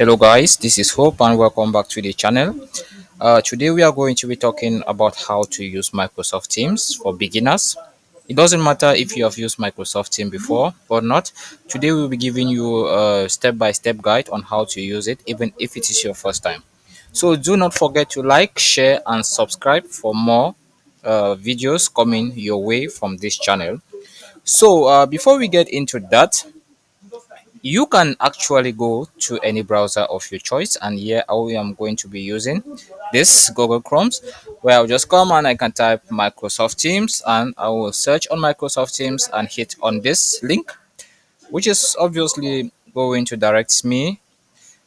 Hello guys, this is Hope and welcome back to the channel. Today we are going to be talking about how to use Microsoft Teams for beginners. It doesn't matter if you have used Microsoft Teams before or not. Today we'll be giving you a step-by-step guide on how to use it even if it is your first time. So do not forget to like, share and subscribe for more videos coming your way from this channel. So before we get into that, you can actually go to any browser of your choice, and here I am going to be using this Google Chrome's, where I'll just come and I can type Microsoft Teams and I will search on Microsoft Teams and hit on this link, which is obviously going to direct me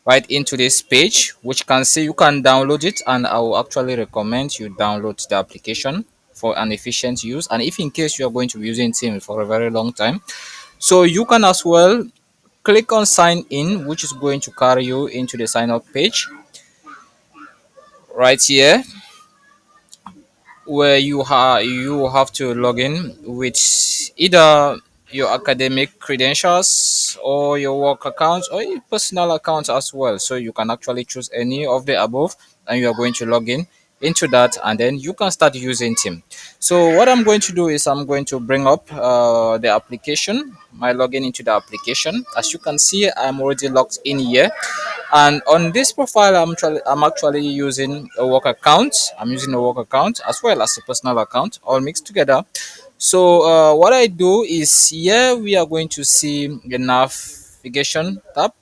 right into this page, which can see you can download it, and I will actually recommend you download the application for an efficient use. And if in case you are going to be using Teams for a very long time, so you can as well click on sign in, which is going to carry you into the sign up page right here, where you have to log in with either your academic credentials or your work account or your personal account as well. So you can actually choose any of the above, and you are going to log in into that, and then you can start using Team. So what I'm going to do is I'm going to bring up the application, my login into the application. As you can see, I'm already logged in here, and on this profile I'm actually using a work account. I'm using a work account as well as a personal account, all mixed together. So what I do is, here we are going to see the navigation tab.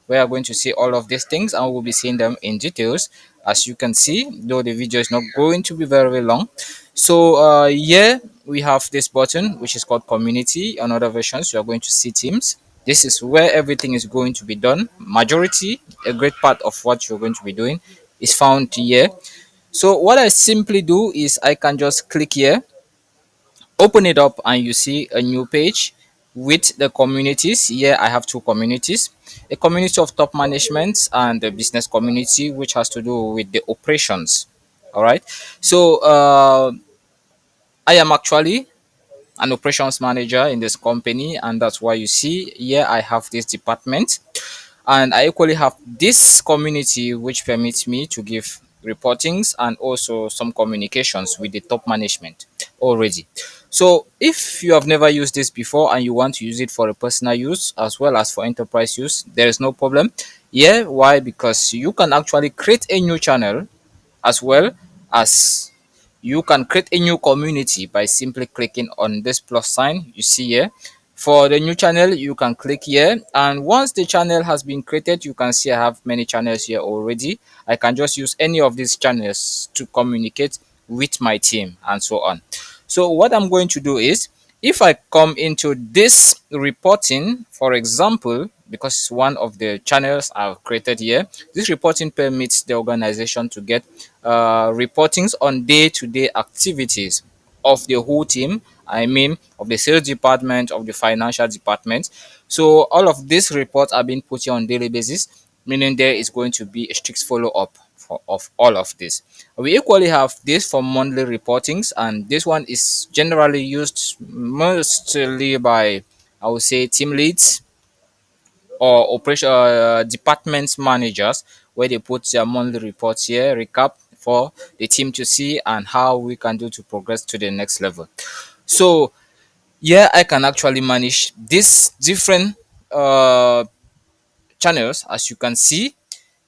We are going to see all of these things and we'll be seeing them in details, as you can see, though the video is not going to be very long. So here we have this button which is called community. On other versions you are going to see teams. This is where everything is going to be done. Majority, a great part of what you're going to be doing is found here. So what I simply do is I can just click here, open it up, and you see a new page with the communities. Here I have two communities, a community of top management and a business community which has to do with the operations. All right, so I am actually an operations manager in this company, and that's why you see here I have this department, and I equally have this community which permits me to give reportings and also some communications with the top management already. So if you have never used this before and you want to use it for a personal use as well as for enterprise use, there is no problem. Yeah, why? Because you can actually create a new channel, as well as you can create a new community by simply clicking on this plus sign you see here. For the new channel, you can click here, and once the channel has been created, you can see I have many channels here already. I can just use any of these channels to communicate with my team and so on. So what I'm going to do is, if I come into this reporting, for example, because one of the channels I've created here, this reporting permits the organization to get reportings on day-to-day activities of the whole team. I mean, of the sales department, of the financial department. So all of these reports are being put here on daily basis, meaning there is going to be a strict follow-up of all of this. We equally have this for monthly reportings, and this one is generally used mostly by, I would say, team leads or operation department managers, where they put their monthly reports here, recap for the team to see and how we can do to progress to the next level. So yeah, I can actually manage these different channels. As you can see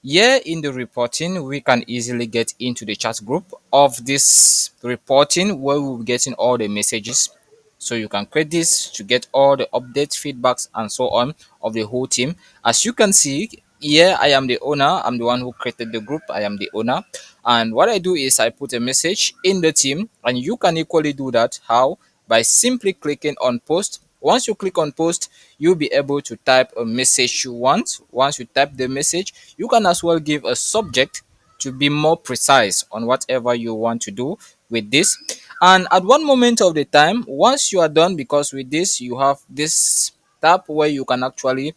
here in the reporting, we can easily get into the chat group of this reporting, where we'll be getting all the messages. So you can create this to get all the updates, feedbacks and so on of the whole team. As you can see here, I am the owner. I'm the one who created the group. I am the owner, and what I do is I put a message in the team, and you can equally do that. How? By simply clicking on post. Once you click on post, you'll be able to type a message you want. Once you type the message, you can as well give a subject to be more precise on whatever you want to do with this. And at one moment of the time, once you are done, because with this you have this tab where you can actually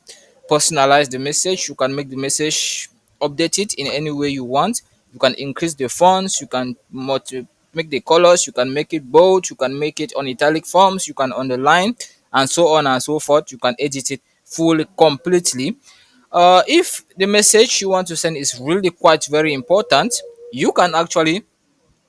personalize the message. You can make the message, update it in any way you want. You can increase the fonts, you can make the colors, you can make it bold, you can make it on italic forms, you can underline and so on and so forth. You can edit it fully completely. If the message you want to send is really quite very important, you can actually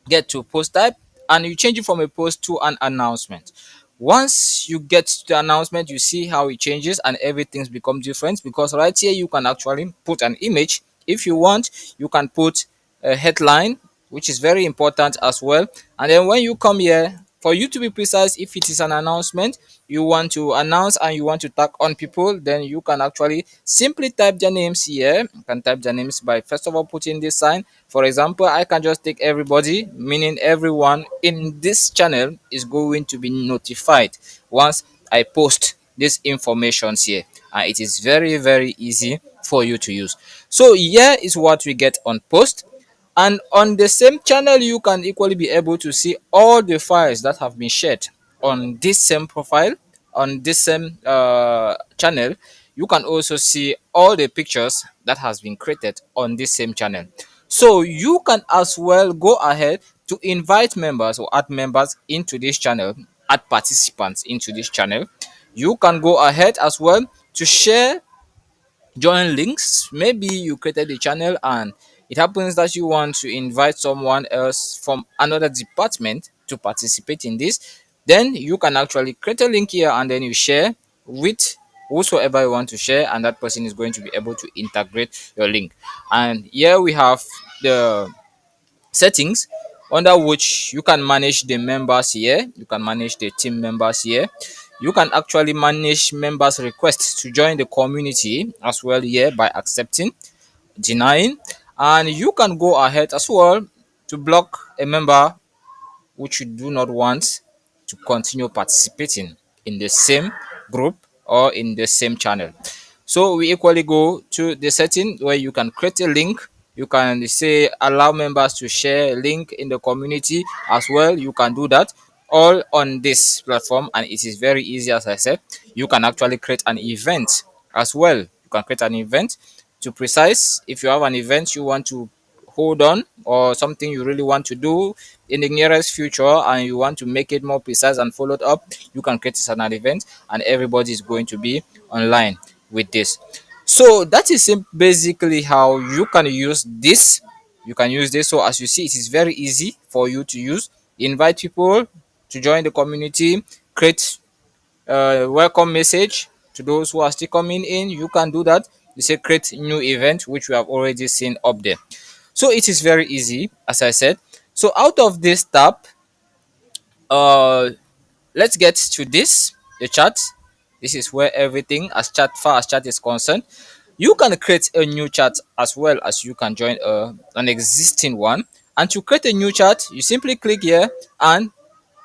get to post type and you change it from a post to an announcement. Once you get to the announcement, you see how it changes and everything's become different, because right here you can actually put an image if you want. You can put a headline, which is very important as well. And then when you come here, for you to be precise, if it is an announcement you want to announce and you want to tag on people, then you can actually simply type their names here. You can type their names by first of all putting this sign. For example, I can just take everybody, meaning everyone in this channel is going to be notified once I post these informations here, and it is very very easy for you to use. So here is what we get on post. And on the same channel, you can equally be able to see all the files that have been shared on this same profile, on this same channel. You can also see all the pictures that has been created on this same channel. So you can as well go ahead to invite members or add members into this channel, add participants into this channel. You can go ahead as well to share join links. Maybe you created a channel and it happens that you want to invite someone else from another department to participate in this, then you can actually create a link here and then you share with whosoever you want to share, and that person is going to be able to integrate your link. And here we have the settings under which you can manage the members here, you can manage the team members here. You can actually manage members requests to join the community as well here by accepting, denying, and you can go ahead as well to block a member which you do not want to continue participating in the same group or in the same channel. So we equally go to the setting where you can create a link. You can say allow members to share a link in the community as well. You can do that all on this platform, and it is very easy. As I said, you can actually create an event as well. You can create an event to precise. If you have an event you want to hold on, or something you really want to do in the nearest future and you want to make it more precise and followed up, you can create this as an event and everybody is going to be online with this. So that is basically how you can use this. You can use this. So as you see, it is very easy for you to use. Invite people to join the community, create welcome message to those who are still coming in. You can do that. You say create new event, which we have already seen up there. So it is very easy, as I said. So out of this tab, uh let's get to this, the chat. This is where everything as chat, far as chat is concerned. You can create a new chat as well as you can join an existing one. And to create a new chat, you simply click here and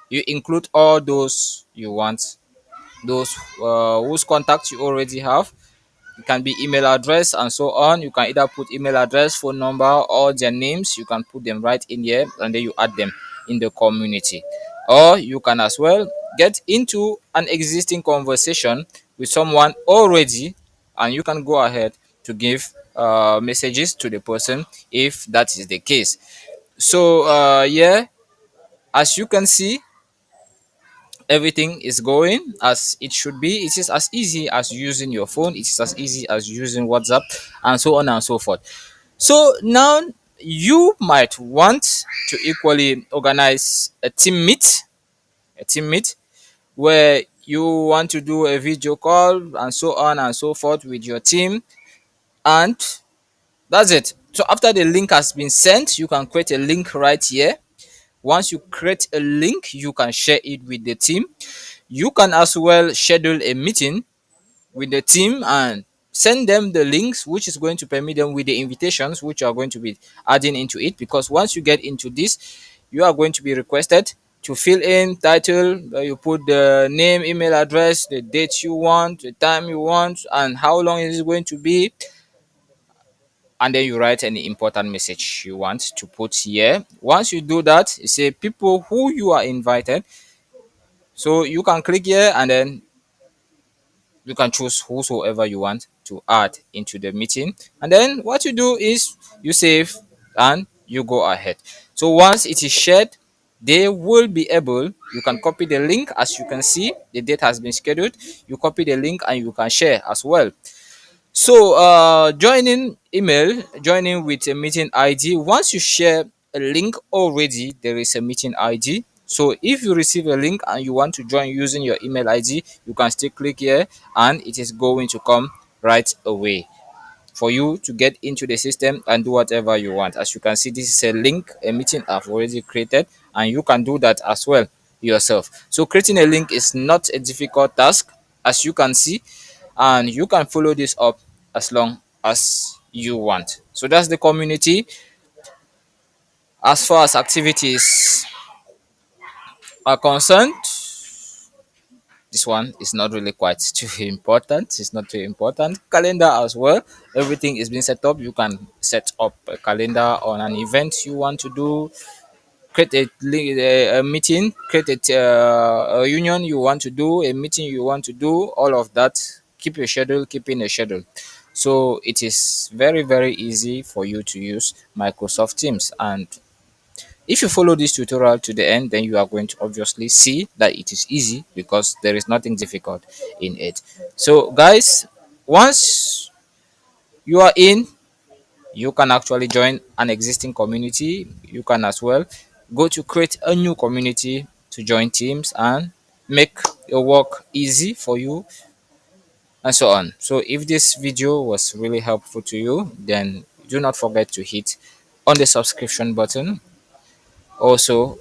you include all those you want, those whose contacts you already have. It can be email address and so on. You can either put email address, phone number, or their names. You can put them right in here and then you add them in the community. Or you can as well get into an existing conversation with someone already, and you can go ahead to give messages to the person if that is the case. So yeah, as you can see, everything is going as it should be. It is as easy as using your phone, it is as easy as using WhatsApp, and so on and so forth. So now you might want to equally organize a team meet where you want to do a video call and so on and so forth with your team, and that's it. So after the link has been sent, you can create a link right here. Once you create a link, you can share it with the team. You can as well schedule a meeting with the team and send them the links, which is going to permit them with the invitations which you are going to be adding into it. Because once you get into this, you are going to be requested to fill in title. You put the name, email address, the date you want, the time you want, and how long it is going to be. And then you write any important message you want to put here. Once you do that, you say people who you are invited. So you can click here and then you can choose whosoever you want to add into the meeting. And then what you do is you save and you go ahead. So once it is shared, they will be able, you can copy the link. As you can see, the date has been scheduled. You copy the link and you can share as well. So, joining email, joining with a meeting ID. Once you share a link already, there is a meeting ID. So, if you receive a link and you want to join using your email ID, you can still click here and it is going to come right away for you to get into the system and do whatever you want. As you can see, this is a link, a meeting I've already created, and you can do that as well yourself. So creating a link is not a difficult task, as you can see, and you can follow this up as long as you want. So that's the community. As far as activities are concerned, this one is not really quite too important. It's not too important. Calendar as well, everything is being set up. You can set up a calendar on an event you want to do, create a meeting, create a union you want to do, a meeting you want to do, all of that. Keep your schedule, keep in a schedule. So it is very, very easy for you to use Microsoft Teams. And if you follow this tutorial to the end, then you are going to obviously see that it is easy because there is nothing difficult in it. So guys, once you are in, you can actually join an existing community. You can as well go to create a new community to join teams and make your work easy for you, and so on. So if this video was really helpful to you, then do not forget to hit on the subscription button. Also,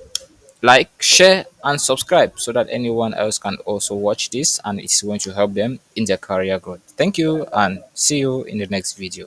like, share, and subscribe so that anyone else can also watch this and it's going to help them in their career growth. Thank you and see you in the next video.